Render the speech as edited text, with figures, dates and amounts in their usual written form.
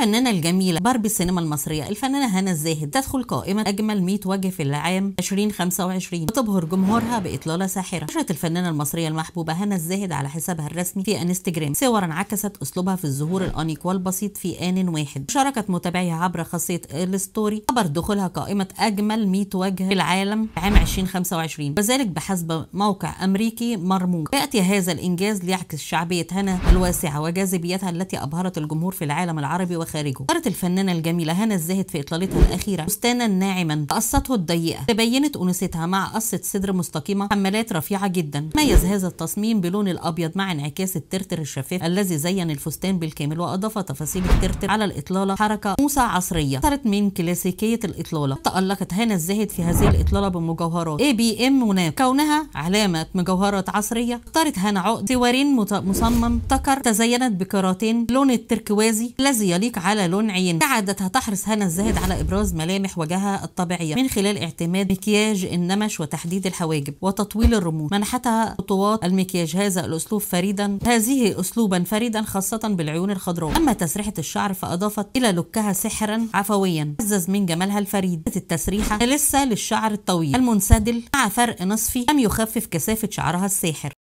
الفنانة الجميلة باربي السينما المصرية الفنانة هنا الزاهد تدخل قائمة أجمل 100 وجه في العام 2025 وتبهر جمهورها بإطلالة ساحرة. نشرت الفنانة المصرية المحبوبة هنا الزاهد على حسابها الرسمي في انستجرام صورا عكست أسلوبها في الظهور الأنيق والبسيط في آن واحد. شاركت متابعيها عبر خاصية الستوري خبر دخولها قائمة أجمل 100 وجه في العالم عام 2025 وذلك بحسب موقع أمريكي مرموق. يأتي هذا الإنجاز ليعكس شعبية هنا الواسعة وجاذبيتها التي أبهرت الجمهور في العالم العربي وخارجه. اختارت الفنانة الجميلة هنا الزاهد في إطلالتها الأخيرة فستانا ناعما قصته الضيقة تبينت أنوثتها مع قصة صدر مستقيمة حمالات رفيعة جدا. ميز هذا التصميم بلون الأبيض مع انعكاس الترتر الشفاف الذي زين الفستان بالكامل وأضاف تفاصيل الترتر على الإطلالة حركة موسى عصرية صارت من كلاسيكية الإطلالة. تألقت هنا الزاهد في هذه الإطلالة بمجوهرات ABM مناق كونها علامة مجوهرات عصرية. اختارت هنا عقد سوارين مصمم تكر تزينت بكراتين لون التركوازي الذي يليق على لون عين. كعادتها تحرص هنا الزاهد على إبراز ملامح وجهها الطبيعية من خلال اعتماد مكياج النمش وتحديد الحواجب وتطويل الرموش. منحتها خطوات المكياج هذا الأسلوب أسلوبا فريدا خاصة بالعيون الخضراء. أما تسريحة الشعر فأضافت إلى لوكها سحرا عفويا عزز من جمالها الفريد. التسريحة لسه للشعر الطويل المنسدل مع فرق نصفي لم يخفف كثافة شعرها الساحر.